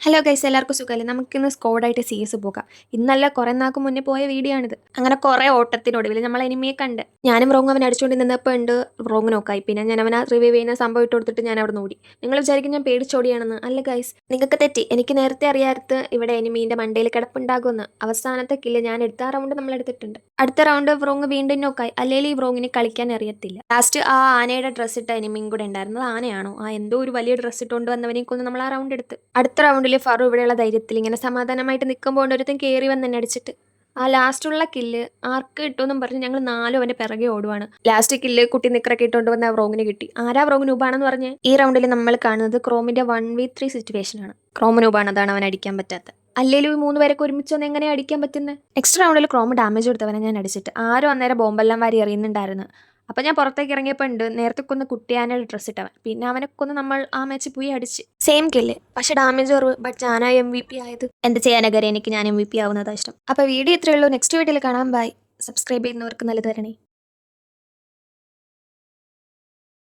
Hello guys, എല്ലാവർക്കും സുഖമല്ലേ? നമുക്കിന്ന് സ്കോഡായിട്ട് CS പോകാം. ഇന്നല്ല കുറേ നാൾക്ക് മുന്നേ പോയ വീഡിയോ ആണിത്. അങ്ങനെ കുറേ ഓട്ടത്തിനൊടുവിൽ നമ്മൾ എനിമിയെ കണ്ട് ഞാനും റോങ് അവൻ അടിച്ചുകൊണ്ട് നിന്നപ്പോൾ ഉണ്ട് റോങ് നോക്കായി. പിന്നെ ഞാൻ അവനെ റിവൈവ് ചെയ്യുന്ന സംഭവം ഇട്ട് കൊടുത്തിട്ട് ഞാൻ അവിടെ ഓടി. നിങ്ങൾ വിചാരിക്കും ഞാൻ പേടിച്ചോടിയാണെന്ന്. അല്ല ഗൈസ്, നിങ്ങൾക്ക് തെറ്റി. എനിക്ക് നേരത്തെ അറിയാത്ത ഇവിടെ എനിമീൻ്റെ മണ്ടയിൽ കിടപ്പുണ്ടാകുമെന്ന്. അവസാനത്തെ കില്ല് ഞാൻ എടുത്ത റൗണ്ട് നമ്മൾ എടുത്തിട്ടുണ്ട്. അടുത്ത റൗണ്ട് വ്രോങ് വീണ്ടും നോക്കായി. അല്ലെങ്കിൽ ഈ വ്രോങ്ങിന് കളിക്കാൻ അറിയത്തില്ല. ലാസ്റ്റ് ആ ആനയുടെ ഡ്രസ്സ് ഇട്ട എനിമിയും കൂടെ ഉണ്ടായിരുന്നത്. ആനയാണോ എന്തോ ഒരു വലിയ ഡ്രസ്സ് ഇട്ടുകൊണ്ട് വന്നവനെ കൊന്ന് നമ്മൾ ആ റൗണ്ട് എടുത്ത്. അടുത്ത റൗണ്ടിൽ ഫറു ഇവിടെയുള്ള ധൈര്യത്തിൽ ഇങ്ങനെ സമാധാനമായിട്ട് നിൽക്കുമ്പോൾ ഒരുത്തൻ കയറി വന്ന് എന്നെ അടിച്ചിട്ട് ആ ലാസ്റ്റുള്ള കില്ല് ആർക്ക് കിട്ടുമെന്നും പറഞ്ഞ് ഞങ്ങൾ 4 അവൻ്റെ പിറകെ ഓടുവാണ്. ലാസ്റ്റ് കില്ല് കുട്ടി നിക്കറൊക്കെ ഇട്ടുകൊണ്ട് വന്ന വ്രോങ്ങിന് കിട്ടി. ആരാ വ്രോങ് നൂബാണെന്ന് പറഞ്ഞ് ഈ റൗണ്ടിൽ നമ്മൾ കാണുന്നത് ക്രോമിന്റെ 1v3 സിറ്റുവേഷൻ ആണ്. ക്രോം നൂബാണ്, അതാണ് അവൻ അടിക്കാൻ പറ്റാത്ത. അല്ലെങ്കിൽ ഈ 3 പേരൊക്കെ ഒരുമിച്ച് വന്ന് എങ്ങനെ അടിക്കാൻ പറ്റുന്നത്? നെക്സ്റ്റ് റൗണ്ടിൽ ക്രോം ഡാമേജ് കൊടുത്തവനെ ഞാൻ അടിച്ചിട്ട് ആരും അന്നേരം ബോംബെല്ലാം വാരി എറിയുന്നുണ്ടായിരുന്നു. അപ്പം ഞാൻ പുറത്തേക്ക് ഇറങ്ങിയപ്പോൾ ഉണ്ട് നേരത്തെ കൊന്ന് കുട്ടിയാനയുടെ ഡ്രസ്സ് ഇട്ടവൻ. പിന്നെ അവനെ കൊന്ന് നമ്മൾ ആ മാച്ച് പോയി അടിച്ച് സെയിം കില്ല്, പക്ഷെ ഡാമേജ് കുറവ്. ബട്ട് ഞാനാ MVP ആയത്. എന്ത് ചെയ്യാനകരെ, എനിക്ക് ഞാൻ MVP ആവുന്നതാണ് ഇഷ്ടം. അപ്പോൾ വീഡിയോ ഇത്രയേ ഉള്ളൂ. നെക്സ്റ്റ് വീഡിയോയിൽ കാണാം. ബൈ. സബ്സ്ക്രൈബ് ചെയ്യുന്നവർക്ക് നല്ലത് തരണേ.